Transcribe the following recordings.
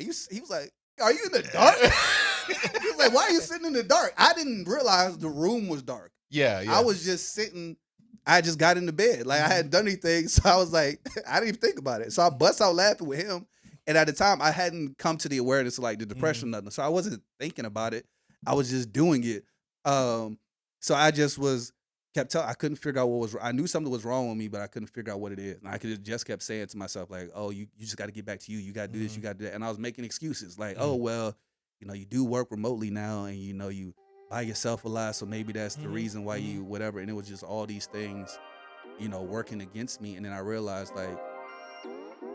he was like, are you in the dark? He was like, why are you sitting in the dark? I didn't realize the room was dark. Yeah. I was just sitting. I just got into bed. Like, I hadn't done anything. So I was like, I didn't even think about it. So I bust out laughing with him. And at the time, I hadn't come to the awareness of like the depression or nothing. So I wasn't thinking about it. I was just doing it. So I just kept telling, I couldn't figure out what was, I knew something was wrong with me, but I couldn't figure out what it is. And I just kept saying to myself, like, oh, you just got to get back to you. You got to do this, you got to do that. And I was making excuses like, oh, well, you do work remotely now and, you by yourself a lot. So maybe that's the reason why you, whatever. And it was just all these things, working against me. And then I realized like,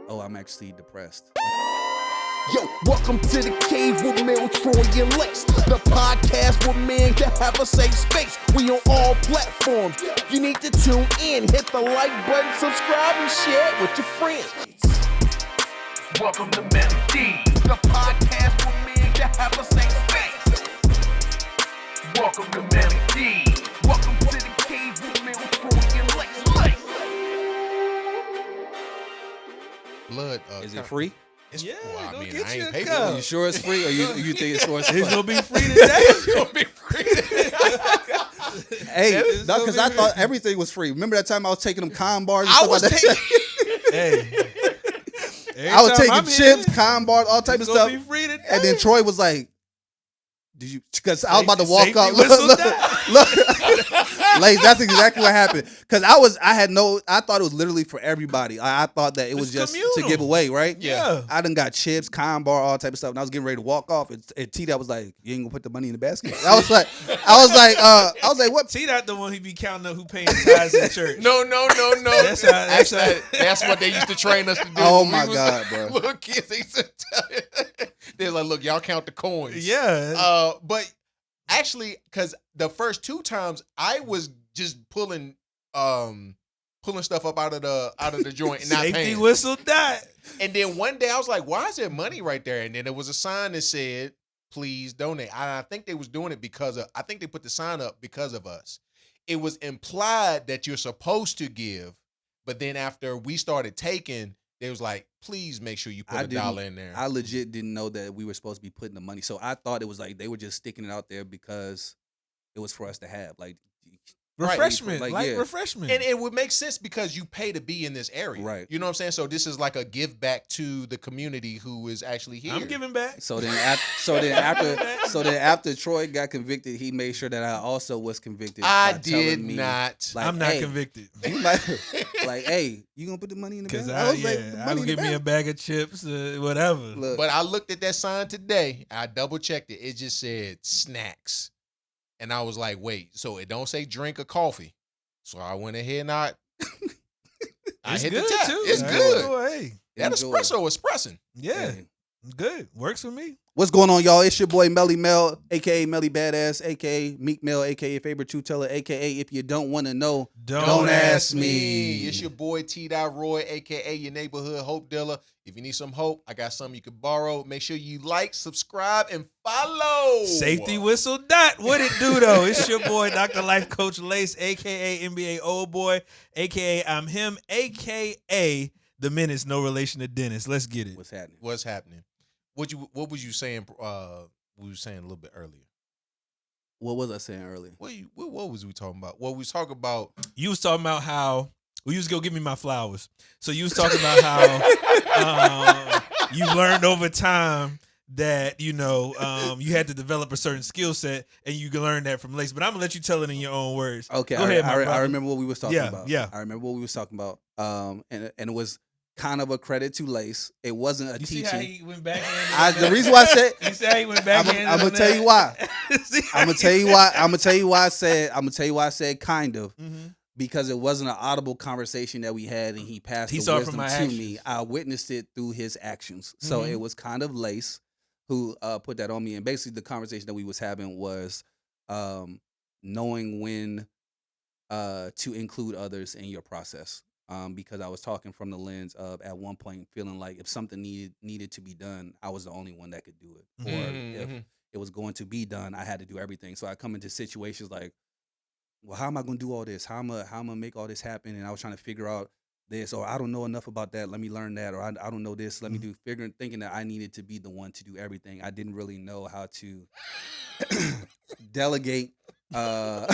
oh, I'm actually depressed. Yo, welcome to the cave with Mel, Troy, and Lex. The podcast where men can have a safe space. We on all platforms. You need to tune in, hit the like button, subscribe, and share it with your friends. Welcome to Melody, the podcast where men can have a safe space. Welcome to Melody. Welcome to the cave with Mel, Troy, and Lex. Blood. Is it free? I mean, get I you ain't a paid cup. for You it. sure it's free, or you think it's for us? It's gonna be free today. It's gonna be free. Hey, It's no, gonna because be I free. thought everything was free. Remember that time I was taking them con bars? And I stuff was like that? Hey, I was taking I'm chips, here, con bars, all type it's of gonna stuff. be free today. And then Troy was like, "Did you?" Because I was about to walk Safety up. whistle Look, die. Lace, that's exactly what happened. Because I thought it was literally for everybody. I thought that it was It's just to communal. give away, right? Yeah. I done got chips, con bar, all type of stuff, and I was getting ready to walk off. And T that was like, "You ain't gonna put the money in the basket." I was like, "What?" See that the one he be counting up who paying tithes in church. No. That's what they used to train us to do. Oh when we my was God, bro. Little kids, they used to tell they're like, look, y'all count the coins. Yeah. But actually, because the first two times I was just pulling stuff up out of the joint and not Safety paying. whistle die. And then one day I was like, why is there money right there? And then there was a sign that said, please donate. I think they was doing it I think they put the sign up because of us. It was implied that you're supposed to give, but then after we started taking, they was like, please make sure you put a dollar in there. I legit didn't know that we were supposed to be putting the money. So I thought it was like they were just sticking it out there because it was for us to have. Like Refreshment. Like, Like yeah. refreshment. And it would make sense because you pay to be in this area. Right. You know what I'm saying? So this is like a give back to the community who is actually here. I'm giving back. So then after Troy got convicted, he made sure that I also was convicted. I by telling did me, not. Like, I'm not hey, convicted. you might, like, hey, you gonna put the money in the Because bag? I would give me a bag of chips, whatever. Look, But I looked at that sign today. I double checked it. It just said snacks. And I was like, wait, so it don't say drink or coffee. So I went ahead and I It's hit good the tap. too. It's Hey, good. boy, hey. That Enjoy. espresso is pressing. Yeah. hey. Good. Works for me. What's going on, y'all? It's your boy Melly Mel, aka Melly Badass, aka Meek Mel, aka Favorite Truth Teller, aka if you don't want to know, Don't ask me. It's your boy T. Roy, aka your neighborhood hope dealer. If you need some hope, I got something you can borrow. Make sure you like, subscribe, and follow. Safety whistle dot. What it do though? It's your boy Dr. Life Coach Lace, aka NBA old boy, aka I'm him, aka the Menace, no relation to Dennis. Let's get it. What's happening? What's happening? What was you saying? We were saying a little bit earlier. What was I saying earlier? What was we talking about? Well, we was talking about. You was talking about how you was go give me my flowers. So you was talking about how you learned over time that you had to develop a certain skill set, and you can learn that from Lace. But I'm gonna let you tell it in your own words. Okay, Go ahead, my I brother. remember what we was talking about. Yeah. I remember what we was talking about. And it was kind of a credit to Lace. It wasn't a You see teaching. how he went back? The reason why I said You see how he went back? I'm gonna tell you why. I'm gonna tell you why I said kind of. Mm-hmm. Because it wasn't an audible conversation that we had, and he passed He the saw it from wisdom my to actions. me. I witnessed it through his actions. So Mhm. it was kind of Lace who put that on me. And basically, the conversation that we was having was knowing when to include others in your process. Because I was talking from the lens of at one point feeling like if something needed to be done, I was the only one that could do it. Or if it was going to be done, I had to do everything. So I come into situations like, well, how am I going to do all this? How am I make all this happen? And I was trying to figure out this, or I don't know enough about that. Let me learn that, or I don't know this. Let me do thinking that I needed to be the one to do everything. I didn't really know how to delegate. I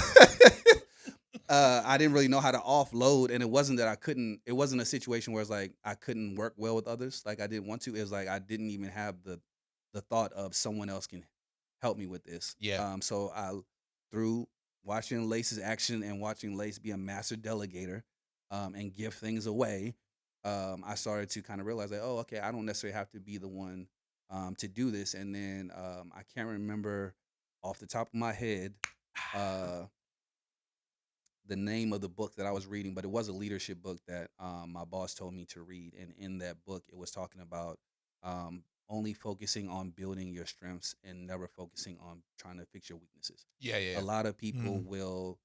didn't really know how to offload, and it wasn't that I couldn't. It wasn't a situation where it's like I couldn't work well with others, like I didn't want to. It was like I didn't even have the thought of someone else can help me with this. Yeah. So through watching Lace's action and watching Lace be a master delegator, and give things away, I started to kind of realize that, oh, okay, I don't necessarily have to be the one to do this. And then I can't remember off the top of my head the name of the book that I was reading, but it was a leadership book that my boss told me to read. And in that book, it was talking about only focusing on building your strengths and never focusing on trying to fix your weaknesses. Yeah. A lot of people will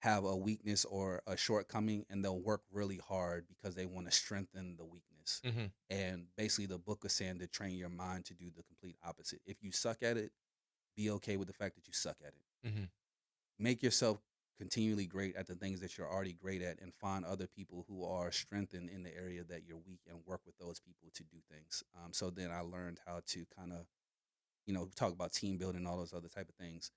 have a weakness or a shortcoming, and they'll work really hard because they want to strengthen the weakness. And basically, the book is saying to train your mind to do the complete opposite. If you suck at it, be okay with the fact that you suck at it. Make yourself continually great at the things that you're already great at, and find other people who are strengthened in the area that you're weak, and work with those people to do things. So then I learned how to kind of, talk about team building and all those other type of things.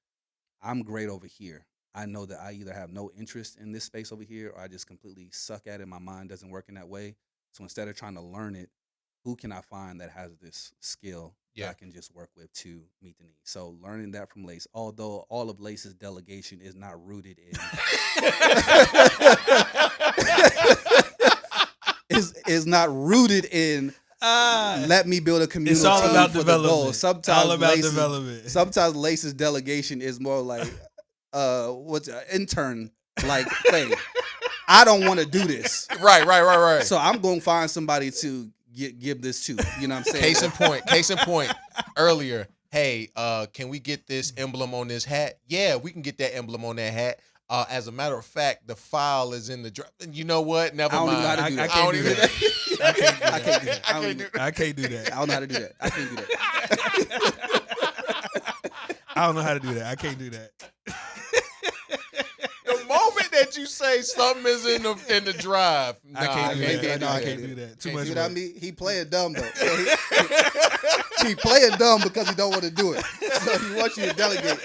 I'm great over here. I know that I either have no interest in this space over here, or I just completely suck at it. My mind doesn't work in that way. So instead of trying to learn it, who can I find that has this skill that I can just work with to meet the needs? So learning that from Lace, although all of Lace's delegation is not rooted in is not rooted in let me build a community. It's all about for development. The goal. Sometimes all about Lace's, development. Sometimes Lace's delegation is more like what's an intern like thing. I don't want to do this. Right. So I'm going to find somebody to give this to. You know what I'm saying? Case in point. Earlier, hey, can we get this emblem on this hat? Yeah, we can get that emblem on that hat. As a matter of fact, the file is in the drive. You know what? Never mind. I can't do that. I can't do that. I don't know how to do that. I can't do that. I don't know how to do that. I can't do that. The moment that you say something is in the drive, I can't do that. I I can't do that. Too much. See what I mean? He playing dumb though. He playing dumb because he don't want to do it. So he wants you to delegate.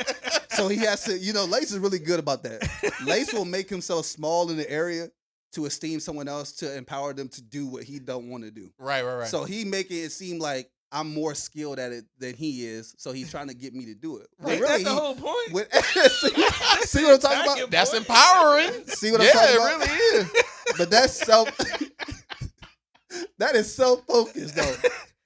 So he has to. Lace is really good about that. Lace will make himself small in the area to esteem someone else, to empower them to do what he don't want to do. Right. So he making it seem like I'm more skilled at it than he is, so he's trying to get me to do it. Ain't that the whole point? See what I'm talking about? That's empowering. See what I'm talking about? Yeah, it really is. But that is self-focused though.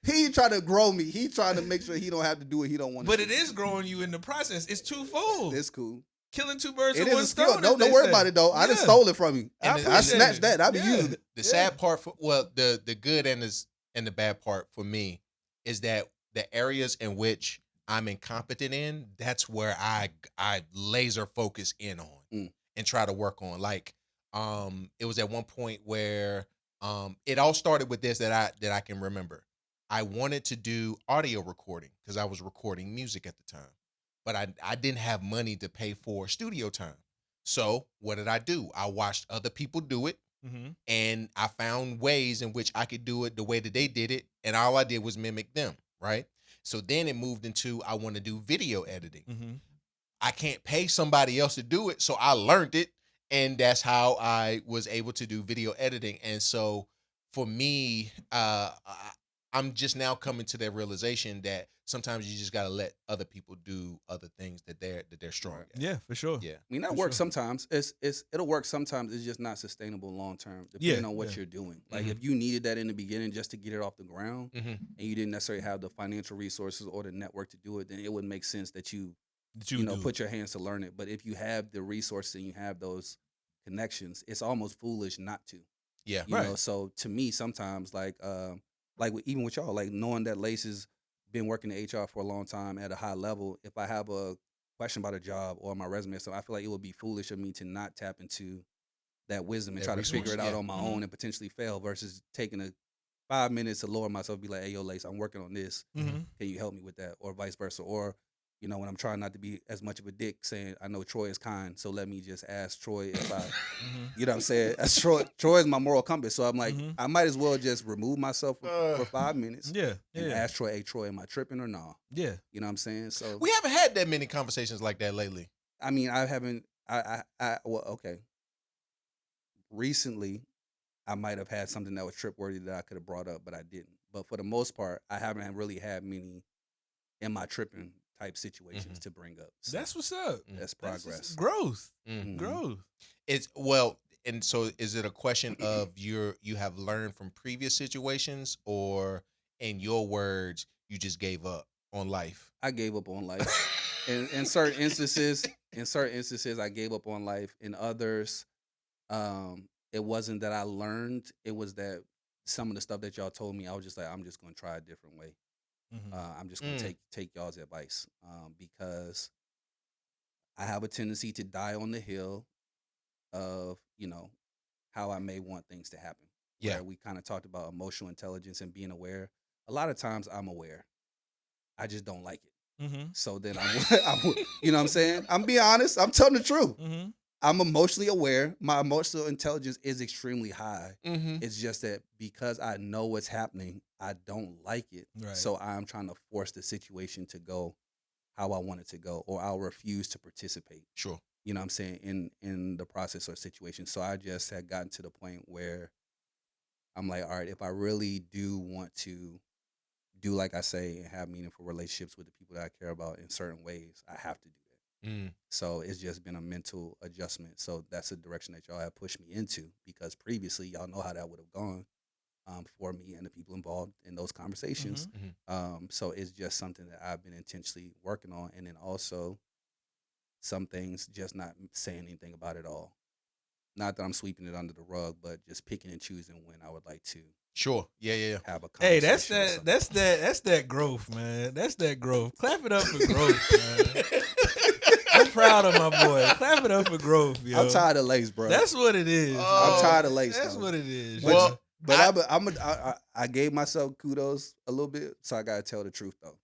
He trying to grow me. He trying to make sure he don't have to do what he don't want to do. But it is growing you in the process. It's twofold. It's cool. Killing two birds It with is one a skill. stone. Don't worry about it though. I just stole it from you. And I snatched that. I be using it. The sad part the good and the bad part for me is that the areas in which I'm incompetent in, that's where I laser focus in on and try to work on. Like, it was at one point where it all started with this that I can remember. I wanted to do audio recording because I was recording music at the time, but I didn't have money to pay for studio time. So what did I do? I watched other people do it, and I found ways in which I could do it the way that they did it, and all I did was mimic them, right? So then it moved into I want to do video editing. I can't pay somebody else to do it, so I learned it, and that's how I was able to do video editing. And so for me, I'm just now coming to that realization that sometimes you just gotta let other people do other things that they're strong at. Yeah, for sure. Yeah. I mean, that works sometimes. It'll work sometimes. It's just not sustainable long term, depending on what you're doing. Like if you needed that in the beginning just to get it off the ground, and you didn't necessarily have the financial resources or the network to do it, then it wouldn't make sense that you put your hands to learn it. But if you have the resources and you have those connections, it's almost foolish not to. Yeah. You know. So to me, sometimes even with y'all, like knowing that Lace has been working in HR for a long time at a high level, if I have a question about a job or my resume, so I feel like it would be foolish of me to not tap into that wisdom and try to figure it out on my own and potentially fail versus taking a 5 minutes to lower myself and be like, hey, yo, Lace, I'm working on this. Can you help me with that? Or vice versa. Or you know, when I'm trying not to be as much of a dick, saying I know Troy is kind, so let me just ask Troy if I, you know what I'm saying? That's Troy is my moral compass, so I'm like, I might as well just remove myself for 5 minutes. Yeah. And ask Troy, hey Troy, am I tripping or not? Yeah. You know what I'm saying? So We haven't had that many conversations like that lately. I mean, I haven't. Well, okay. Recently, I might have had something that was trip worthy that I could have brought up, but I didn't. But for the most part, I haven't really had many in my tripping type situations to bring up. So That's what's up. that's progress. Growth. Mhm. Growth. It's and so is it a question of you have learned from previous situations, or in your words, you just gave up on life? I gave up on life. In certain instances, I gave up on life. In others, it wasn't that I learned. It was that some of the stuff that y'all told me, I was just like, I'm just gonna try a different way. I'm just gonna take y'all's advice because I have a tendency to die on the hill of, you know, how I may want things to happen. Yeah. Where we kind of talked about emotional intelligence and being aware. A lot of times I'm aware. I just don't like it. So then you know what I'm saying? I'm being honest. I'm telling the truth. I'm emotionally aware. My emotional intelligence is extremely high. It's just that because I know what's happening, I don't like it. Right. So I'm trying to force the situation to go how I want it to go, or I'll refuse to participate. Sure. You know what I'm saying, in the process or situation. So I just had gotten to the point where I'm like, all right, if I really do want to do like I say and have meaningful relationships with the people that I care about in certain ways, I have to do that. So it's just been a mental adjustment. So that's the direction that y'all have pushed me into, because previously y'all know how that would have gone for me and the people involved in those conversations. So it's just something that I've been intentionally working on. And then also some things just not saying anything about it all. Not that I'm sweeping it under the rug, but just picking and choosing when I would like to. Sure. Yeah. Have a Hey, conversation. that's that growth, man. That's that growth. Clap it up for growth, man. I'm proud of my boy. Clap it up for growth, yo. I'm tired of lace, bro. That's what it is. I'm tired of lace. That's though. what it is. Well, But I gave myself kudos a little bit, so I gotta tell the truth though.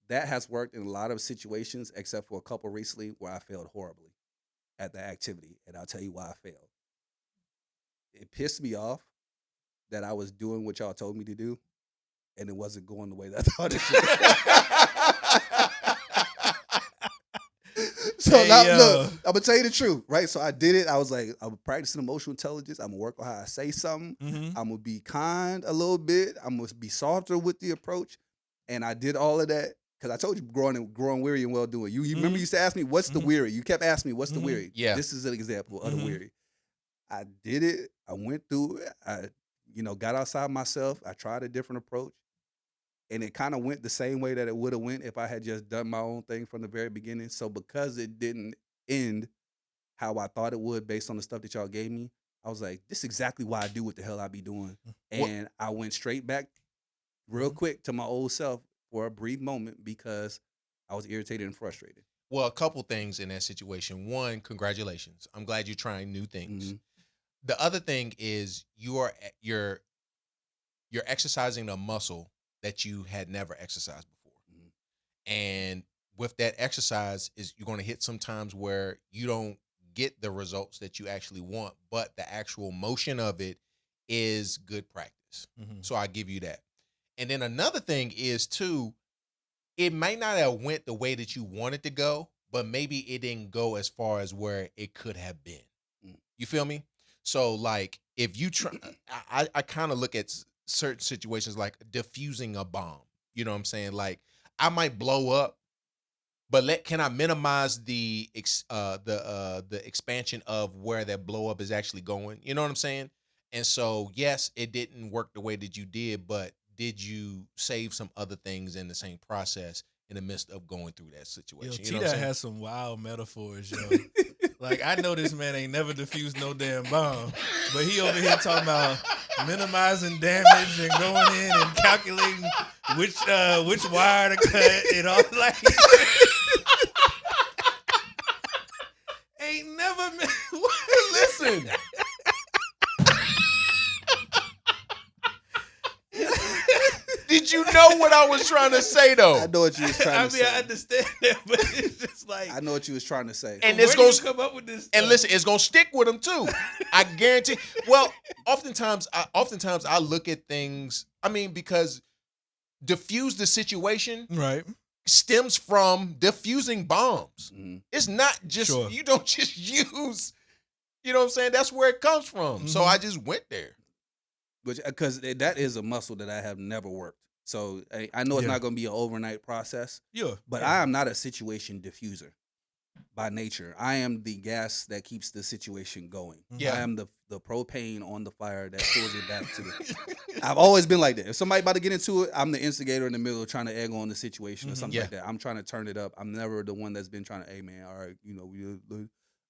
That has worked in a lot of situations, except for a couple recently where I failed horribly at the activity, and I'll tell you why I failed. It pissed me off that I was doing what y'all told me to do, and it wasn't going the way that I thought it should. So Hey, now, yo. look, I'm gonna tell you the truth, right? So I did it. I was like, I'm practicing emotional intelligence. I'm gonna work on how I say something. I'm gonna be kind a little bit. I'm gonna be softer with the approach, and I did all of that because I told you, growing weary and well doing. You remember you used to ask me, "What's the weary?" You kept asking me, "What's the weary?" Yeah. This is an example of the weary. I did it. I went through it. I got outside myself. I tried a different approach. And it kind of went the same way that it would have went if I had just done my own thing from the very beginning. So because it didn't end how I thought it would based on the stuff that y'all gave me, I was like, this is exactly why I do what the hell I be doing. And I went straight back real quick to my old self for a brief moment because I was irritated and frustrated. Well, a couple things in that situation. One, congratulations. I'm glad you're trying new things. The other thing is you're exercising a muscle that you had never exercised before. And with that exercise is you're going to hit some times where you don't get the results that you actually want, but the actual motion of it is good practice. So I give you that. And then another thing is too, it might not have went the way that you wanted to go, but maybe it didn't go as far as where it could have been. You feel me? So like if you try, I kind of look at certain situations like diffusing a bomb. You know what I'm saying? Like I might blow up, but can I minimize the expansion of where that blow up is actually going? You know what I'm saying? And so yes, it didn't work the way that you did, but did you save some other things in the same process in the midst of going through that situation? Yo, you know what I'm T-Dot saying? has some wild metaphors, yo. Like, I know this man ain't never diffused no damn bomb, but he over here talking about minimizing damage and going in and calculating which wire to cut and all. Like, ain't never. Listen. you know what I was trying to say though. I know what you was trying to say. I understand that, but it's just like I know what you was trying to say. And where it's do you gonna come up with this. and stuff? listen, it's gonna stick with them too. I guarantee. Well, oftentimes I look at things. I mean, because diffuse the situation Right. stems from diffusing bombs. Mhm. It's not just Sure. you don't just use. You know what I'm saying? That's where it comes from. So Mhm. I just went there. Which because that is a muscle that I have never worked. So I know it's Yeah. not going to be an overnight process, Yeah. but yeah. I am not a situation diffuser by nature. I am the gas that keeps the situation going. Yeah. I am the propane on the fire that pulls it back to the. I've always been like that. If somebody about to get into it, I'm the instigator in the middle trying to egg on the situation or Mhm. something Yeah. like that. I'm trying to turn it up. I'm never the one that's been trying to, hey man, all right,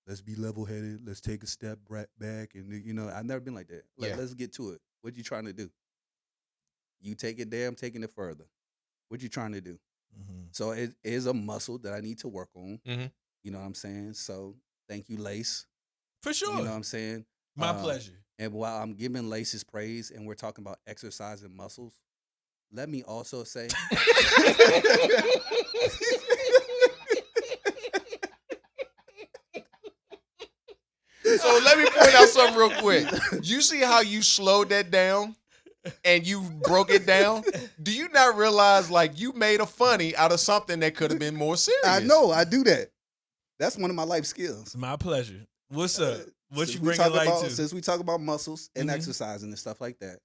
let's be level headed. Let's take a step back, and I've never been like that. Yeah. Let's get to it. What you trying to do? You take it there, I'm taking it further. What you trying to do? Mhm. So it is a muscle that I need to work on. Mhm. You know what I'm saying? So thank you, Lace. For sure. You know what I'm saying? My pleasure. And while I'm giving Lace's praise and we're talking about exercising muscles, let me also say So let me point out something real quick. You see how you slowed that down and you broke it down? Do you not realize like you made a funny out of something that could have been more serious? I know I do that. That's one of my life skills. It's my pleasure. What's up? What Since you we bring talk it like about, to? Since we talk about muscles and Mhm. exercising and stuff like that,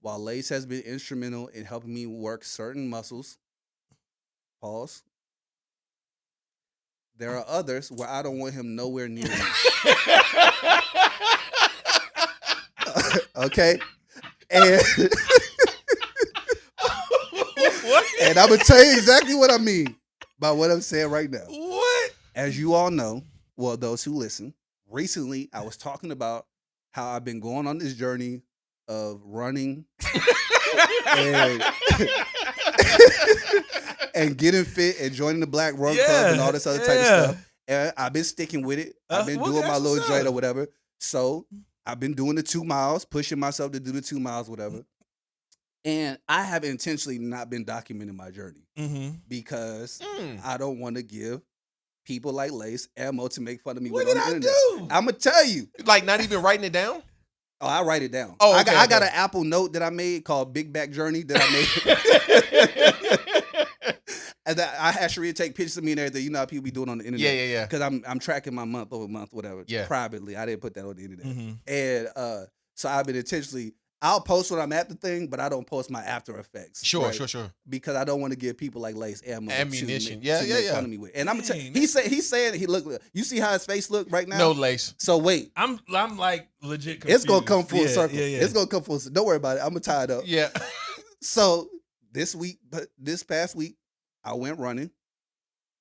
while Lace has been instrumental in helping me work certain muscles, pause. There are others where I don't want him nowhere near me. Okay? And, What? and I'm going to tell you exactly what I mean by what I'm saying right now. What? As you all know, well, those who listen, recently I was talking about how I've been going on this journey of running and, and getting fit and joining the Black Run Club and all this other type of stuff. And I've been sticking with it. I've been Well, doing my that's little what's joint or up. whatever. So I've been doing the 2 miles, pushing myself to do the 2 miles, whatever. And I have intentionally not been documenting my journey Mm-hmm. because Mm. I don't want to give people like Lace ammo to make fun of me What with did on the I internet. do? I'm gonna tell you. Like not even writing it down? Oh, I write it down. Oh, I okay, got okay. an Apple Note that I made called Big Back Journey that I made. And I actually take pictures of me and everything. You know how people be doing on the internet. Yeah. Because I'm tracking my month over month, whatever. Yeah. Privately, I didn't put that on the internet. Mm-hmm. And so I've been intentionally. I'll post when I'm at the thing, but I don't post my after effects. Sure, right? sure. Because I don't want to give people like Lace Ammunition. to Yeah. make fun of me with. And I'm gonna tell Dang, he's saying he look. You see how his face look right now? No Lace. So wait, I'm like legit. it's gonna confused. come full Yeah, circle. Yeah, yeah. It's gonna come full circle. Don't worry about it. I'm gonna tie it up. Yeah. So this past week, I went running.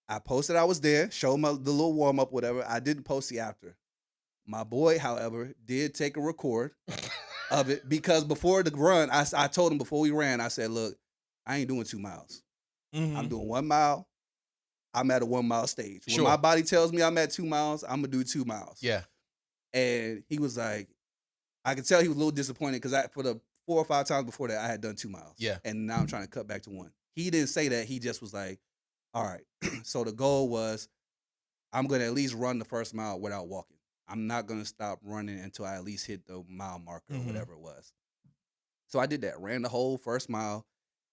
I posted I was there, showed the little warm up, whatever. I didn't post the after. My boy, however, did take a record of it because before the run, I told him before we ran, I said, look, I ain't doing 2 miles. Mhm. I'm doing 1 mile. I'm at a 1 mile stage. When Sure. my body tells me I'm at 2 miles, I'm gonna do 2 miles. Yeah. And he was like, I could tell he was a little disappointed because for the 4 or 5 times before that, I had done 2 miles. Yeah. And now I'm trying to cut back to 1. He didn't say that. He just was like, all right. So the goal was I'm going to at least run the first mile without walking. I'm not going to stop running until I at least hit the mile marker or Mhm. whatever it was. So I did that. Ran the whole first mile.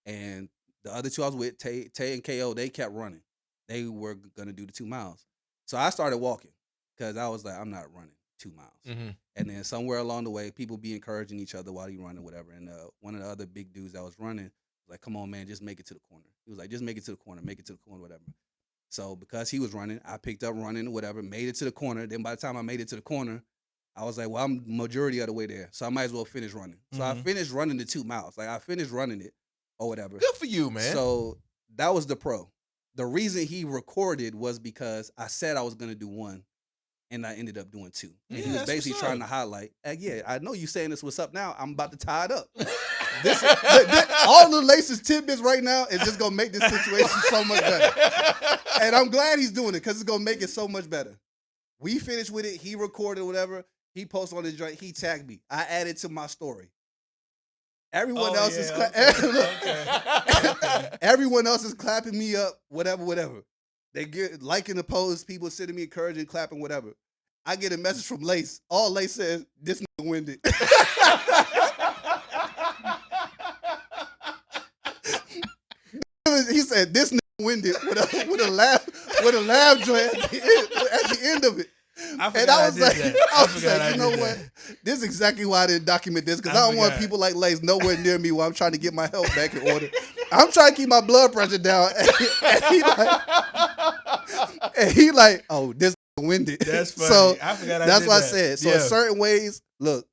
And the other two I was with, Tay and KO, they kept running. They were going to do the 2 miles. So I started walking because I was like, I'm not running 2 miles. Mm-hmm. And then somewhere along the way, people be encouraging each other while you run or whatever. And one of the other big dudes that was running was like, come on, man, just make it to the corner. He was like, just make it to the corner, whatever. So because he was running, I picked up running or whatever, made it to the corner. Then by the time I made it to the corner, I was like, well, I'm majority of the way there. So I might as well finish running. So I Mhm. finished running the 2 miles. Like I finished running it or whatever. Good for you, man. So that was the pro. The reason he recorded was because I said I was going to do 1. And I ended up doing 2. And Yeah, he was that's basically what's trying up. to highlight, yeah, I know you saying this what's up now. I'm about to tie it up. All the Lace's tidbits right now is just going to make this situation so much better. And I'm glad he's doing it because it's going to make it so much better. We finished with it. He recorded whatever. He posted on his joint. He tagged me. I added to my story. Everyone Oh, else is yeah, okay. everyone else is clapping me up, whatever. They get liking the post, people sending me encouraging, clapping, whatever. I get a message from Lace. All Lace says, "This nigga winded." He said, "This nigga winded" with a laugh joint at the end of it. And I was like, you know what? This is exactly why I didn't document this, because I don't want people like Lace nowhere near me while I'm trying to get my health back in order. I'm trying to keep my blood pressure down. And he like, oh, this winded. That's funny. So I forgot I that's did what that. I said. So in certain ways, look,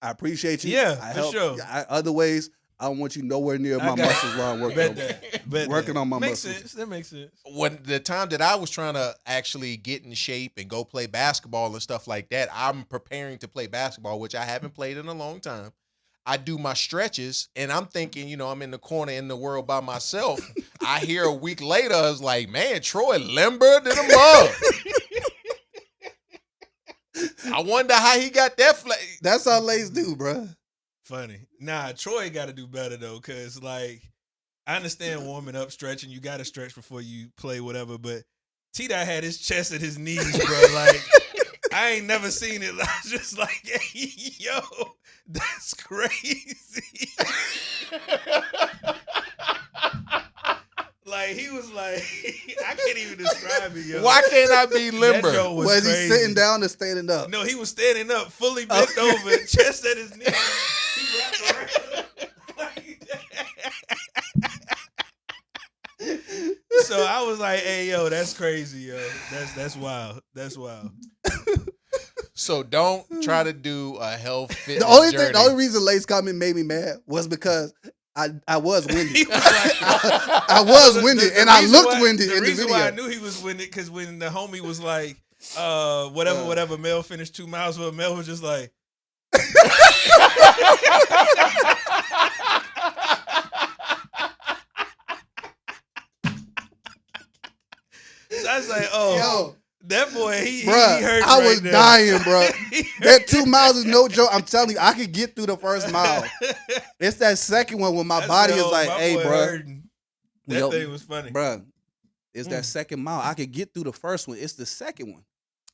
I appreciate you. Yeah, I for help. sure. Other ways, I don't want you nowhere near my muscles while I'm working on my makes muscles. sense. That makes sense. When the time that I was trying to actually get in shape and go play basketball and stuff like that, I'm preparing to play basketball, which I haven't played in a long time. I do my stretches, and I'm thinking, I'm in the corner in the world by myself. I hear a week later, I was like, man, Troy limber than a mug. I wonder how he got that That's how Lace do, bro. Funny. Nah, Troy got to do better though, because like I understand warming up, stretching. You got to stretch before you play, whatever. But T-Dot had his chest at his knees, bro. Like I ain't never seen it. I was just like, hey, yo, that's crazy. Like he was like, I can't even describe it, yo. Why can't I be limber? That joke Was he crazy. sitting down or standing up? No, he was standing up, fully bent over, chest at his knees. He wrapped around like that. So I was like, "Hey, yo, that's crazy, yo. That's wild. That's wild." So don't try to do a health fitness The only reason Lace comment made me mad was because I was winded. I was winded, and I looked winded in the reason video. why I knew he was winded, because when the homie was like, whatever, Mel finished 2 miles, but Mel was just like, so I was like, oh, Yo, that boy, he bruh, hurt. I right was there. dying, bro. That 2 miles is no joke. I'm telling you, I could get through the first mile. It's that second one when my body is like, hey, bro. That thing was funny. Bruh, it's that second mile. I could get through the first one. It's the second one.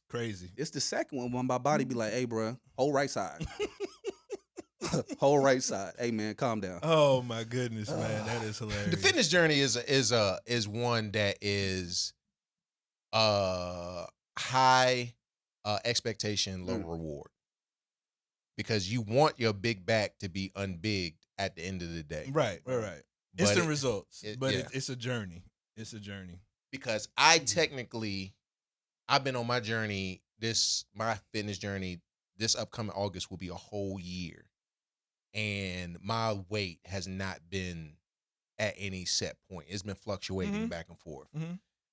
Crazy. It's the second one when my body be like, hey, bro, whole right side. Whole right side. Hey, man, calm down. Oh, my goodness, man. That is hilarious. The fitness journey is one that is high expectation, low reward, because you want your big back to be unbigged at the end of the day. Right. It's the results, but yeah. it's a journey. It's a journey. Because I've been on my journey, my fitness journey, this upcoming August will be a whole year. And my weight has not been at any set point. It's been fluctuating back and forth. Mm-hmm.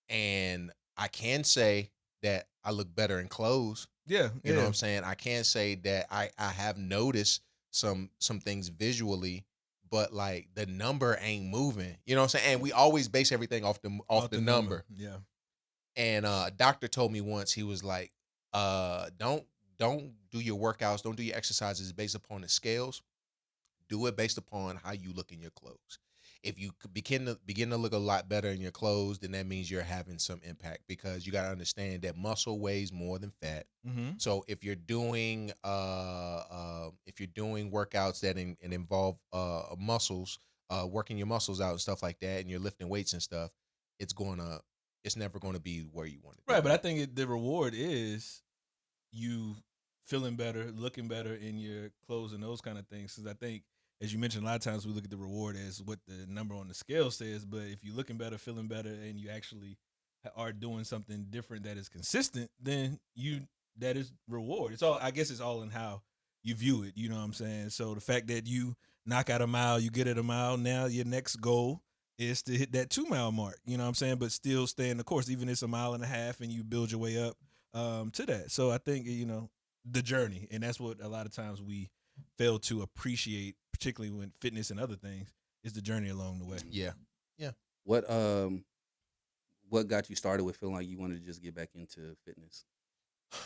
And I can say that I look better in clothes. Yeah. You know what I'm saying? I can say that I have noticed some things visually, but like the number ain't moving. You know what I'm saying? And we always base everything off the number. Yeah. And a doctor told me once, he was like, don't do your workouts, don't do your exercises based upon the scales. Do it based upon how you look in your clothes. If you begin to look a lot better in your clothes, then that means you're having some impact, because you got to understand that muscle weighs more than fat. Mm-hmm. So if you're doing workouts that involve muscles, working your muscles out and stuff like that, and you're lifting weights and stuff, it's never going to be where you want it. Right, but I think the reward is you feeling better, looking better in your clothes and those kind of things. Because I think, as you mentioned, a lot of times we look at the reward as what the number on the scale says, but if you're looking better, feeling better, and you actually are doing something different that is consistent, then that is reward. I guess it's all in how you view it. You know what I'm saying? So the fact that you knock out a mile, you get at a mile, now your next goal is to hit that 2 mile mark. You know what I'm saying? But still stay in the course, even if it's a mile and a half, and you build your way up to that. So I think, the journey, and that's what a lot of times we fail to appreciate, particularly when fitness and other things, is the journey along the way. Yeah. What got you started with feeling like you wanted to just get back into fitness?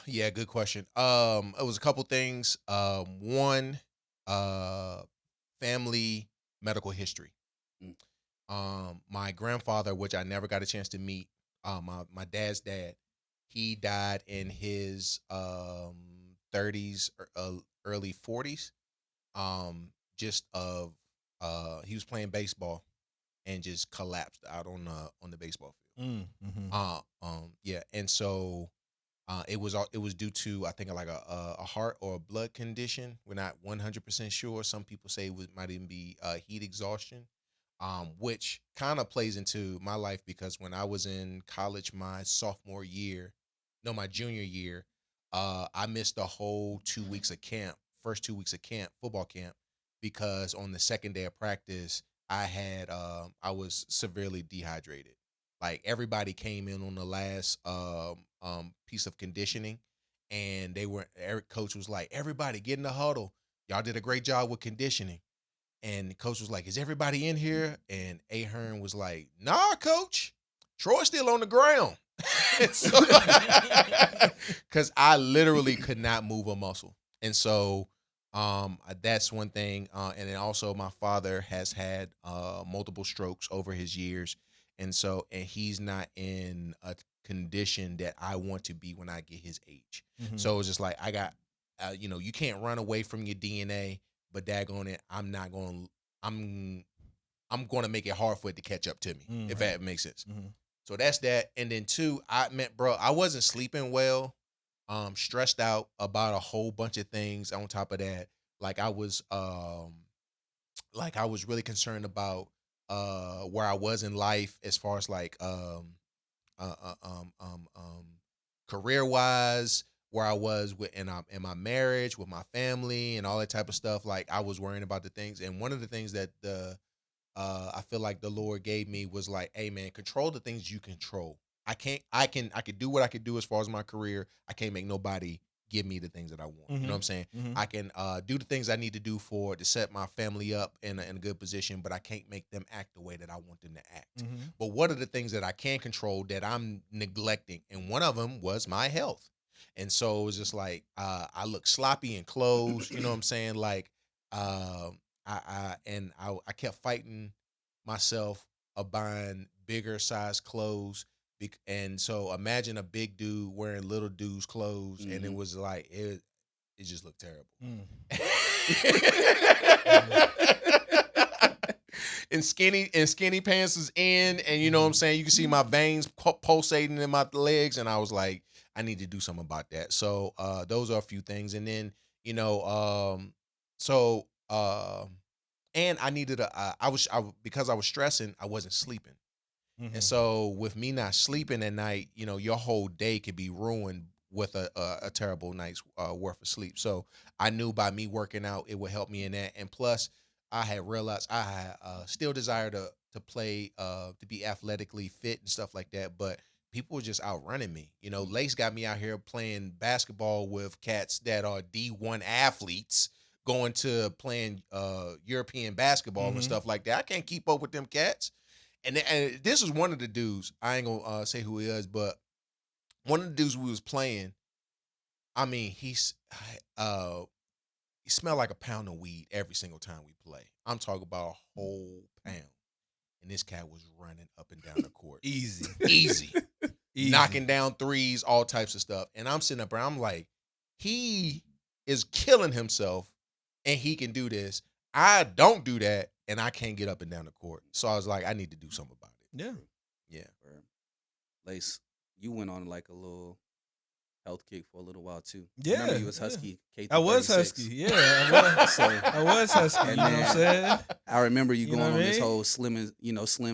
Yeah, good question. It was a couple things. One, family medical history. My grandfather, which I never got a chance to meet, my dad's dad, he died in his 30s or early 40s. Just of he was playing baseball and just collapsed out on the baseball field. Yeah, and so it was due to, I think, like a heart or a blood condition. We're not 100% sure. Some people say it might even be heat exhaustion, which kind of plays into my life, because when I was in college my junior year, I missed the whole 2 weeks of camp, first 2 weeks of camp, football camp, because on the second day of practice, I was severely dehydrated. Like, everybody came in on the last piece of conditioning, and Eric coach was like, everybody get in the huddle. Y'all did a great job with conditioning. And the coach was like, is everybody in here? And Ahern was like, nah, coach, Troy's still on the ground. Because I literally could not move a muscle. And so that's one thing. And then also my father has had multiple strokes over his years. And he's not in a condition that I want to be when I get his age. Mm-hmm. So it's just like, I got, you can't run away from your DNA, but daggone it, I'm going to make it hard for it to catch up to me, if that makes sense. Mm-hmm. So that's that. And then two, I wasn't sleeping well, stressed out about a whole bunch of things on top of that. Like, I was really concerned about where I was in life, as far as like career wise, where I was in my marriage, with my family, and all that type of stuff. Like, I was worrying about the things. And one of the things that I feel like the Lord gave me was like, hey man, control the things you control. I can do what I can do as far as my career. I can't make nobody give me the things that I want. Mm-hmm. You know what I'm saying? Mm-hmm. I can do the things I need to do to set my family up in a good position, but I can't make them act the way that I want them to act. Mm-hmm. But what are the things that I can control that I'm neglecting? And one of them was my health. And so it was just like, I look sloppy in clothes, you know what I'm saying? Like, I kept fighting myself of buying bigger size clothes. And so imagine a big dude wearing little dude's clothes, mm-hmm. and it was like, it just looked terrible. And skinny pants is in, and you know what I'm saying? You can see my veins pulsating in my legs, and I was like, I need to do something about that. So those are a few things. And then, and I needed because I was stressing, I wasn't sleeping. Mm-hmm. And so with me not sleeping at night, your whole day could be ruined with a terrible night's worth of sleep. So I knew by me working out, it would help me in that. And plus, I had realized I had still desire to play, to be athletically fit and stuff like that. But people were just outrunning me. Lace got me out here playing basketball with cats that are D1 athletes, going to playing European basketball, mm-hmm. and stuff like that. I can't keep up with them cats. And this was one of the dudes. I ain't gonna say who he is, but one of the dudes we was playing, I mean, he smelled like a pound of weed every single time we play. I'm talking about a whole pound. And this cat was running up and down the court. Easy. Knocking down threes, all types of stuff. And I'm sitting up there, I'm like, he is killing himself, and he can do this. I don't do that, and I can't get up and down the court. So I was like, I need to do something about it. Yeah. Lace, you went on like a little health kick for a little while too. Yeah. Remember you was Husky. I was Husky. Yeah, I was Husky. You know what I'm saying? I remember you going on this whole slim,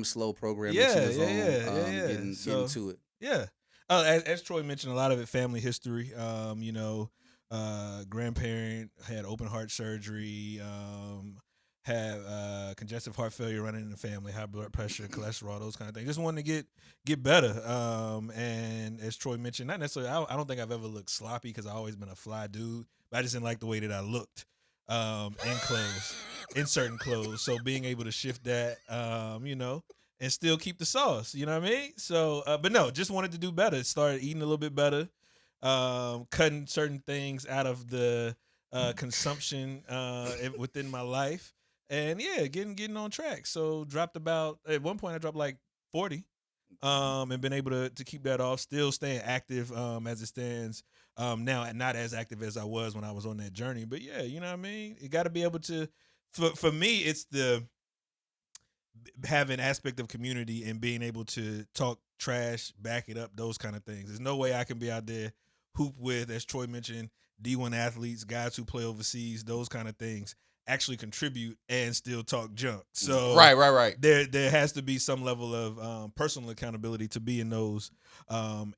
slow program. Getting into it. Yeah. As Troy mentioned, a lot of it family history. Grandparent had open heart surgery, had congestive heart failure running in the family, high blood pressure, cholesterol, those kind of things. Just wanted to get better. And as Troy mentioned, not necessarily, I don't think I've ever looked sloppy because I've always been a fly dude, but I just didn't like the way that I looked in certain clothes. So being able to shift that, and still keep the sauce, you know what I mean? So, but no, just wanted to do better. Started eating a little bit better, cutting certain things out of the consumption within my life. and yeah, getting on track. So at one point I dropped like 40. And been able to keep that off, still staying active as it stands now, and not as active as I was when I was on that journey. But yeah, you know what I mean? You got to be able to, for me, it's the having aspect of community and being able to talk trash, back it up, those kind of things. There's no way I can be out there hoop with, as Troy mentioned, D1 athletes, guys who play overseas, those kind of things, actually contribute and still talk junk. So right. There has to be some level of personal accountability to be in those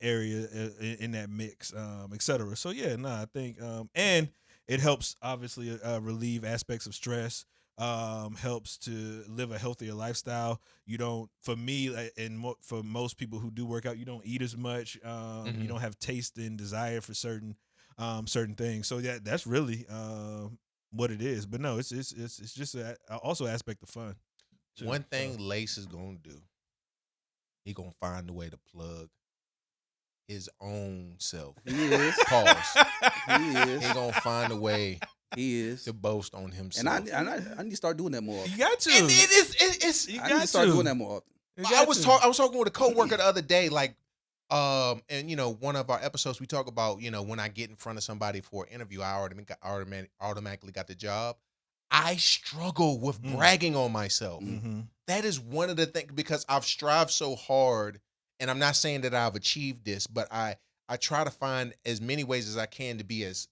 areas in that mix, et cetera. So yeah, I think and it helps obviously relieve aspects of stress. Helps to live a healthier lifestyle. You don't, for me, for most people who do work out, you don't eat as much. You don't have taste and desire for certain things. So yeah, that's really what it is. But no, it's just also an aspect of fun. One thing Lace is gonna do, he gonna find a way to plug his own self. He is. Pause. He is. He gonna find a way. He is. To boast on himself. And I need to start doing that more often. You got to. And it's you I got need to start doing that more often. I was talking with a coworker the other day, like, and one of our episodes we talk about, when I get in front of somebody for an interview, I automatically got the job. I struggle with bragging on myself. Mm-hmm. That is one of the things, because I've strived so hard, and I'm not saying that I've achieved this, but I try to find as many ways as I can to be as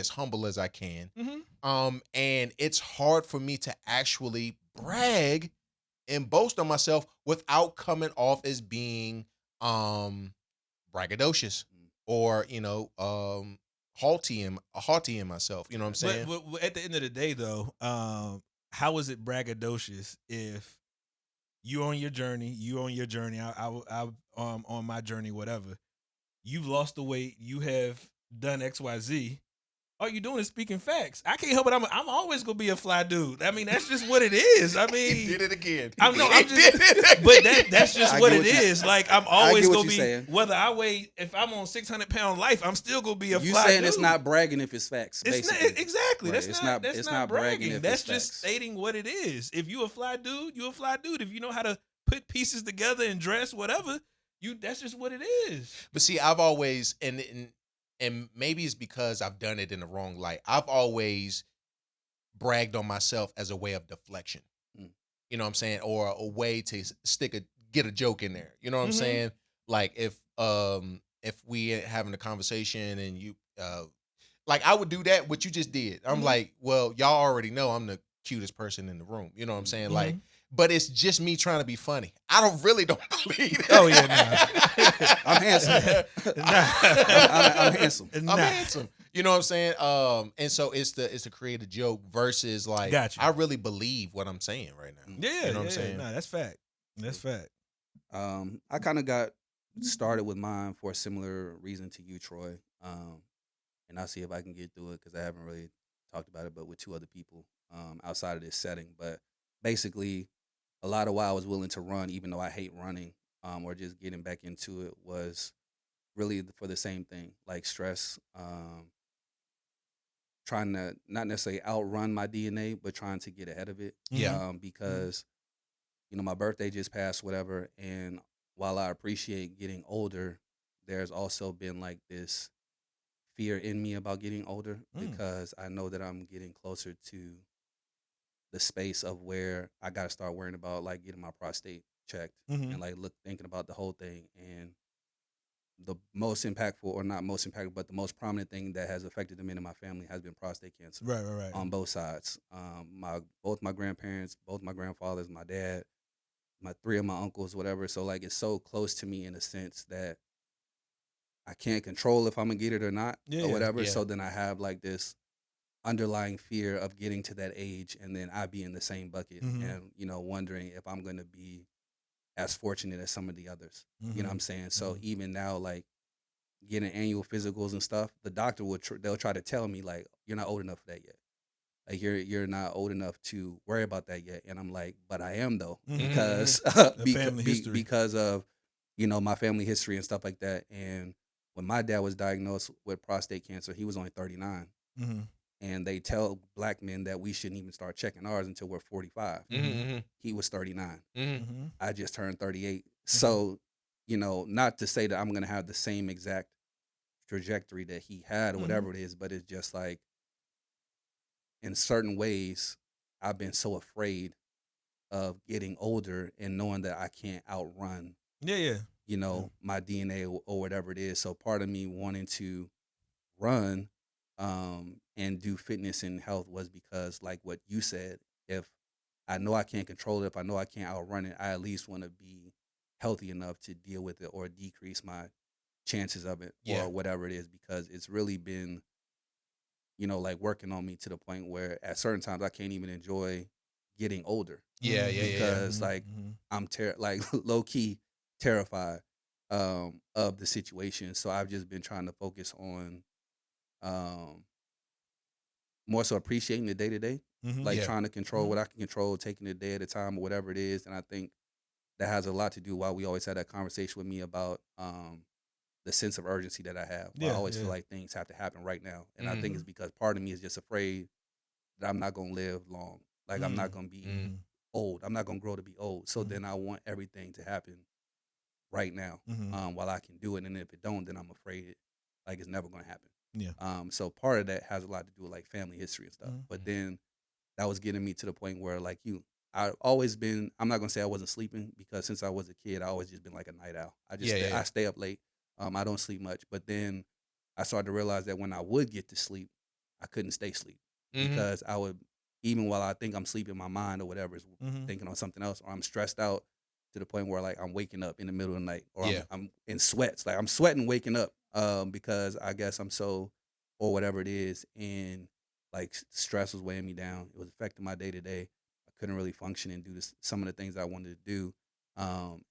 humble as I can. Mm-hmm. And it's hard for me to actually brag and boast on myself without coming off as being braggadocious or haughty in myself. You know what I'm saying? But at the end of the day, though, how is it braggadocious if you on your journey, I on my journey, whatever. You've lost the weight, you have done XYZ. All you doing is speaking facts. I can't help it. I'm always gonna be a fly dude. I mean, that's just what it is. I mean, he did it again. But that's just what it is. Like, I'm always gonna be. Saying. Whether I weigh, if I'm on 600-pound life, I'm still gonna be a fly dude. You saying it's not bragging if it's facts? It's basically. not, exactly. Right. That's not bragging. if That's it's just facts. stating what it is. If you a fly dude, you a fly dude. If you know how to put pieces together and dress, whatever, that's just what it is. But see, I've always and maybe it's because I've done it in the wrong light. I've always bragged on myself as a way of deflection. You know what I'm saying? Or a way to get a joke in there. You know what I'm saying? Like if we having a conversation and you like I would do that, what you just did. I'm like, well, y'all already know I'm the cutest person in the room. You know what I'm saying? Like, but it's just me trying to be funny. I don't believe that. Oh yeah, nah. I'm handsome. I'm handsome. I'm handsome. You know what I'm saying? And so it's the creative joke versus like I really believe what I'm saying right now. Yeah, you know what I'm saying? Nah, that's fact. That's fact. I kind of got started with mine for a similar reason to you, Troy. And I'll see if I can get through it because I haven't really talked about it, but with two other people outside of this setting. But basically, a lot of why I was willing to run, even though I hate running, or just getting back into it, was really for the same thing, like stress, trying to not necessarily outrun my DNA, but trying to get ahead of it. Yeah. Because, my birthday just passed, whatever, and while I appreciate getting older, there's also been like this fear in me about getting older because I know that I'm getting closer to the space of where I got to start worrying about like getting my prostate checked and like thinking about the whole thing. And the most impactful, or not most impactful, but the most prominent thing that has affected the men in my family has been prostate cancer. Right. On both sides. Both my grandparents, both my grandfathers, my dad, my three of my uncles, whatever. So like it's so close to me in a sense that I can't control if I'm gonna get it or not or whatever. Yeah. So then I have like this underlying fear of getting to that age and then I be in the same bucket and, wondering if I'm going to be as fortunate as some of the others. You know what I'm saying? So even now, like getting annual physicals and stuff, the doctor they'll try to tell me like, you're not old enough for that yet. Like you're not old enough to worry about that yet. And I'm like, but I am though, because because of, my family history and stuff like that. And when my dad was diagnosed with prostate cancer, he was only 39. and they tell black men that we shouldn't even start checking ours until we're 45. Mm-hmm. He was 39. Mm-hmm. I just turned 38. So, not to say that I'm gonna have the same exact trajectory that he had or whatever it is, but it's just like in certain ways, I've been so afraid of getting older and knowing that I can't outrun, my DNA or whatever it is. So part of me wanting to run and do fitness and health was because, like what you said, if I know I can't control it, if I know I can't outrun it, I at least want to be healthy enough to deal with it or decrease my chances of it or whatever it is, because it's really been, like working on me to the point where at certain times I can't even enjoy getting older. Because like I'm like low key terrified of the situation. So I've just been trying to focus on more so appreciating the day to day, like trying to control what I can control, taking it a day at a time or whatever it is. And I think that has a lot to do why we always had that conversation with me about the sense of urgency that I have. I always feel like things have to happen right now. And I think it's because part of me is just afraid that I'm not going to live long. Like I'm not going to be old. I'm not going to grow to be old. So then I want everything to happen right now while I can do it. And if it don't, then I'm afraid like it's never going to happen. Yeah. So part of that has a lot to do with like family history and stuff. But then that was getting me to the point where like I've always been, I'm not going to say I wasn't sleeping, because since I was a kid, I always just been like a night owl. I stay up late. I don't sleep much. But then I started to realize that when I would get to sleep, I couldn't stay asleep because I would, even while I think I'm sleeping, my mind or whatever is thinking on something else, or I'm stressed out to the point where like I'm waking up in the middle of the night, or I'm in sweats. Like I'm sweating waking up because I guess I'm so, or whatever it is. And like stress was weighing me down. It was affecting my day to day. I couldn't really function and do some of the things I wanted to do.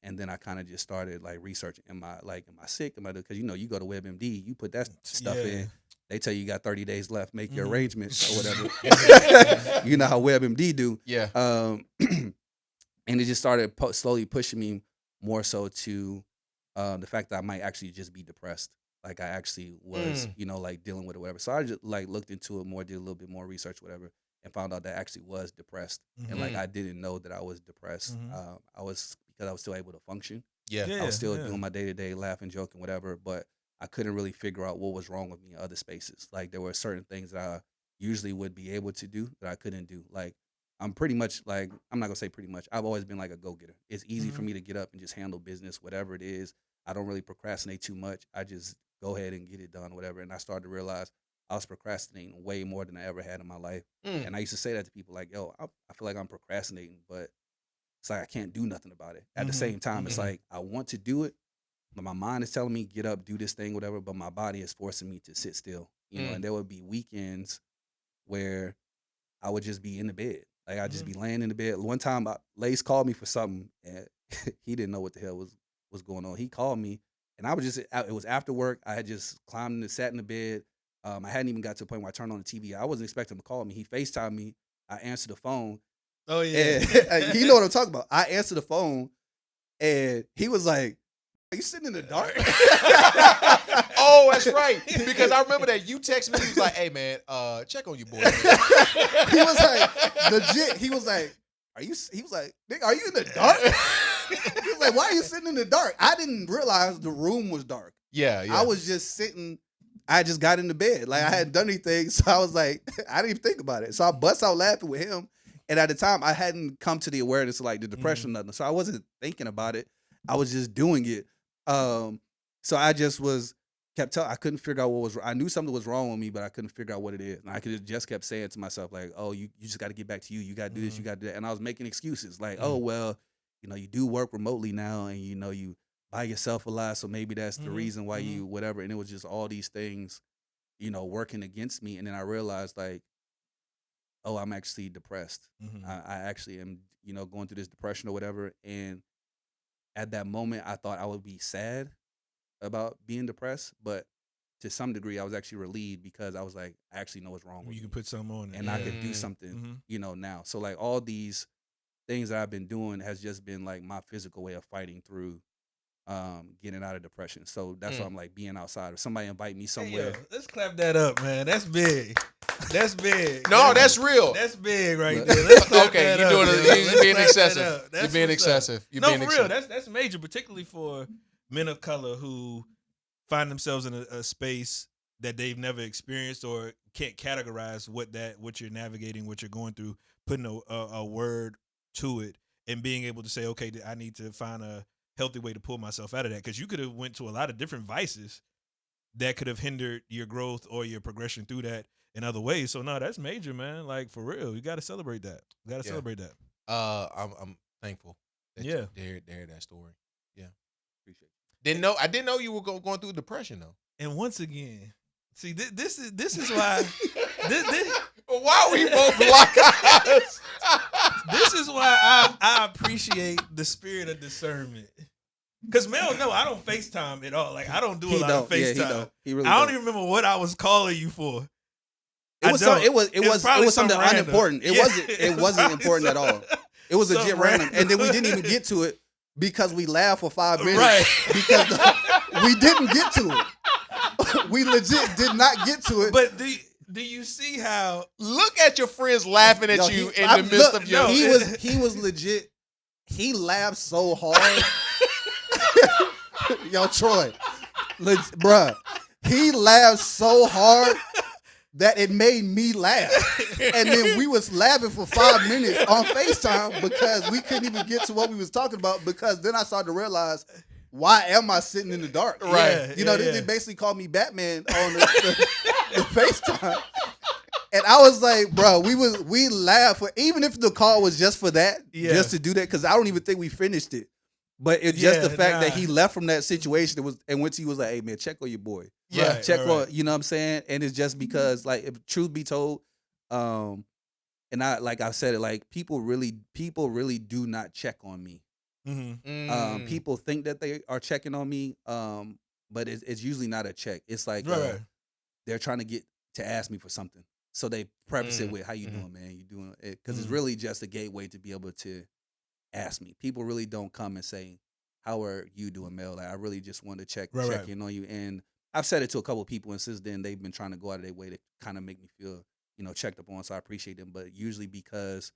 And then I kind of just started like researching, am I sick? Because you go to WebMD, you put that stuff in, they tell you got 30 days left, make your arrangements or whatever. You know how WebMD do. Yeah. And it just started slowly pushing me more so to the fact that I might actually just be depressed. Like I actually was, like dealing with it, whatever. So I just like looked into it more, did a little bit more research, whatever, and found out that I actually was depressed. And like I didn't know that I was depressed. Because I was still able to function. I was still doing my day-to-day laughing, joking, whatever, but I couldn't really figure out what was wrong with me in other spaces. Like there were certain things that I usually would be able to do that I couldn't do. Like I'm pretty much like, I'm not gonna say pretty much, I've always been like a go-getter. It's easy for me to get up and just handle business, whatever it is. I don't really procrastinate too much. I just go ahead and get it done, whatever. And I started to realize I was procrastinating way more than I ever had in my life. And I used to say that to people like, yo, I feel like I'm procrastinating, but it's like I can't do nothing about it. At the same time, it's like I want to do it, but my mind is telling me get up, do this thing, whatever. But my body is forcing me to sit still, And there would be weekends where I would just be in the bed, like I'd just be laying in the bed. One time, Lace called me for something, and he didn't know what the hell was going on. He called me, and I was just, it was after work. I had just climbed and sat in the bed. I hadn't even got to the point where I turned on the TV. I wasn't expecting him to call me. He FaceTimed me. I answered the phone. Oh yeah, and you know what I'm talking about. I answered the phone, and he was like, "Are you sitting in the dark?" Oh, that's right. Because I remember that you texted me. He was like, "Hey man, check on your boy." He was like, legit. He was like, "Are you?" He was like, "Nigga, are you in the dark?" He was like, "Why are you sitting in the dark?" I didn't realize the room was dark. Yeah. I was just sitting. I just got into bed. Like I hadn't done anything, so I was like, I didn't even think about it. So I bust out laughing with him. And at the time, I hadn't come to the awareness of like the depression or nothing. So I wasn't thinking about it. I was just doing it. So I just I couldn't figure out what was wrong. I knew something was wrong with me, but I couldn't figure out what it is. And I just kept saying to myself, like, oh, you just got to get back to you. You got to do this, you got to do that. And I was making excuses like, oh, well, you do work remotely now and, you by yourself a lot. So maybe that's the reason why you whatever. And it was just all these things, working against me. And then I realized like, oh, I'm actually depressed. I actually am, going through this depression or whatever. And at that moment, I thought I would be sad about being depressed. But to some degree, I was actually relieved because I was like, I actually know what's wrong with me. You can put something on it. And I could do something, now. So like all these things that I've been doing has just been like my physical way of fighting through getting out of depression. So that's why I'm like being outside. If somebody invite me somewhere. Hey, yo, let's clap that up, man. That's big. That's big. No, that's real. That's big right Look. there. Let's clap Okay, that you're up, doing yo. it. Let's You're being clap that excessive. up. You're That's being what's up. excessive. You're No, being for real. excessive. That's major, particularly for men of color who find themselves in a space that they've never experienced or can't categorize what you're navigating, what you're going through, putting a word to it, and being able to say, okay, I need to find a healthy way to pull myself out of that. Because you could have went to a lot of different vices that could have hindered your growth or your progression through that in other ways. So no, that's major, man. Like for real, you got to celebrate that. You got to Yeah. celebrate that. I'm thankful that Yeah. you dared that story. Yeah. Appreciate it. I didn't know you were going through depression though. And once again, see, this is why this Why we both lock eyes? this is why I appreciate the spirit of discernment. Cause Mel, no, I don't FaceTime at all. Like I don't do a lot of FaceTime. He don't. He really I don't don't. even remember what I was calling you for. It was I don't. it was probably something random. unimportant. It wasn't probably important at all. It was legit something random. random. And then we didn't even get to it because we laughed for 5 minutes. Right. Because we didn't get to it. We legit did not get to it. But do you see how Look at your friends laughing at Yo, you he- in I- the midst look, of your. no, he was legit. He laughed so hard. Yo, Troy, bruh, he laughed so hard that it made me laugh. And then we was laughing for 5 minutes on FaceTime because we couldn't even get to what we was talking about, because then I started to realize, why am I sitting in the dark? Right. You know, they basically called me Batman on the FaceTime. And I was like, bro, we laughed for, even if the call was just for that, just to do that, because I don't even think we finished it. But it's just the fact that he left from that situation. It was, and once he was like, hey man, check on your boy. Yeah. Right, Check right, on, right. you know what I'm saying? And it's just because, like, if truth be told, and I, like I said it, like people really do not check on me. Mm-hmm. People think that they are checking on me, but it's usually not a check. It's like Right. they're trying to get to ask me for something, so they preface it with, "How you doing, man? You doing it?" Because it's really just a gateway to be able to ask me. People really don't come and say, "How are you doing, Mel?" Like, I really just want to check Right. in on you. And I've said it to a couple of people, and since then they've been trying to go out of their way to kind of make me feel, checked up on. So I appreciate them. But usually because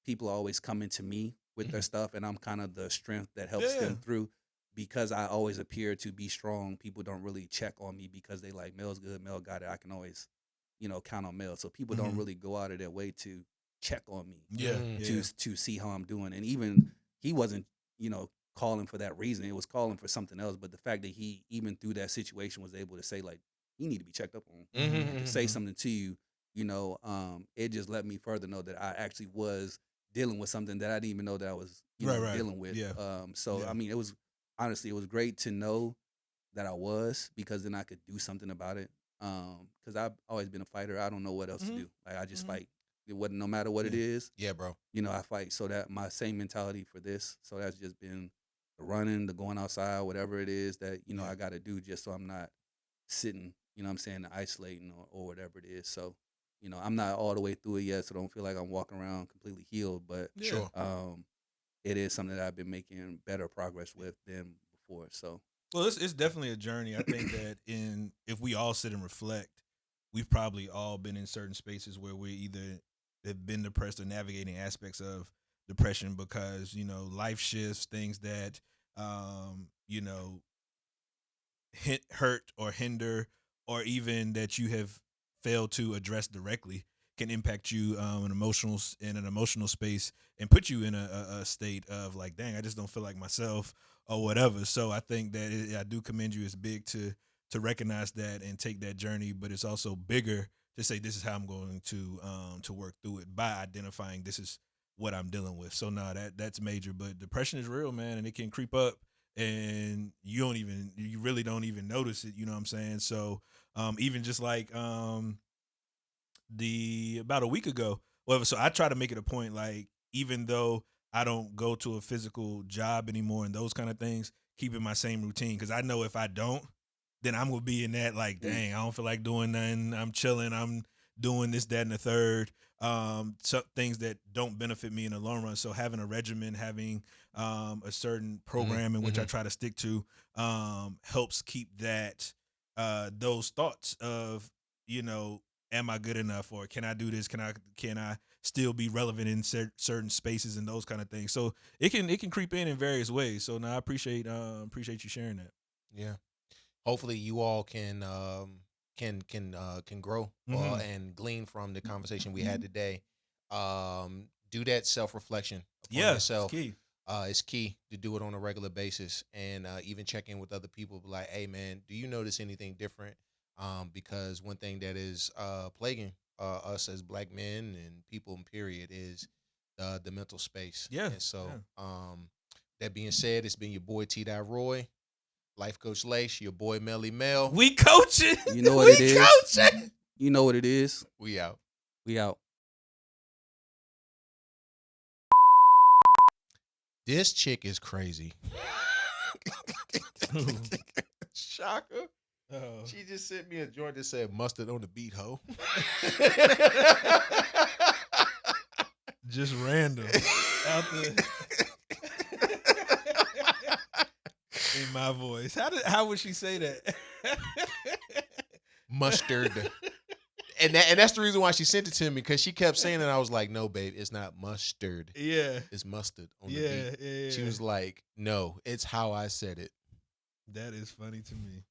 people are always coming to me with their stuff, and I'm kind of the strength that helps them through. Because I always appear to be strong, people don't really check on me because they like, Mel's good, Mel got it. I can always, count on Mel. So people don't really go out of their way to check on me. To see how I'm doing. And even he wasn't, calling for that reason. It was calling for something else. But the fact that he, even through that situation, was able to say, like, you need to be checked up on. And to say something to you, it just let me further know that I actually was dealing with something that I didn't even know that I was dealing with. I mean, it was great to know that I was, because then I could do something about it. Because I've always been a fighter. I don't know what else to do. Like, I just fight. It wasn't, no matter what it is. Yeah, bro. I fight. So that my same mentality for this. So that's just been the running, the going outside, whatever it is that, I got to do, just so I'm not sitting, isolating or whatever it is. So, I'm not all the way through it yet, so don't feel like I'm walking around completely healed. But Sure. it is something that I've been making better progress with than before. So, well, it's definitely a journey. I think that if we all sit and reflect, we've probably all been in certain spaces where we either have been depressed or navigating aspects of depression because, life shifts, things that, hurt or hinder, or even that you have failed to address directly can impact you in an emotional space and put you in a state of like, dang, I just don't feel like myself or whatever. So I think that I do commend you. It's big to recognize that and take that journey, but it's also bigger to say this is how I'm going to work through it by identifying this is what I'm dealing with. So no, that's major. But depression is real, man, and it can creep up, and you really don't even notice it. You know what I'm saying? So even just like about a week ago, whatever. So I try to make it a point, like, even though I don't go to a physical job anymore and those kind of things, keeping my same routine, because I know if I don't, then I'm gonna be in that like, dang, I don't feel like doing nothing. I'm chilling. I'm doing this, that, and the third. So things that don't benefit me in the long run. So having a regimen, having a certain program in which I try to stick to, helps keep that those thoughts of, am I good enough, or can I do this? Can I still be relevant in certain spaces and those kind of things? So it can creep in various ways. So now I appreciate you sharing that. Yeah. Hopefully you all can grow and glean from the conversation we had today. Do that self-reflection upon yourself. It's key. It's key to do it on a regular basis, and even check in with other people. Be like, hey man, do you notice anything different? Because one thing that is plaguing us as black men and people in period is the mental space. Yeah. And so that being said, it's been your boy T. Roy, Life Coach Lace, your boy Melly Mel. We coaching. You know what it is. Coaching. You know what it is. We out. We out. This chick is crazy. Shocker. Oh. She just sent me a joint that said mustard on the beat, ho. Just random. Out the in my voice. How would she say that? Mustard. And that's the reason why she sent it to me, because she kept saying it. I was like, no, babe, it's not mustard. Yeah. It's mustard on the beat. Yeah. She was like, no, it's how I said it. That is funny to me.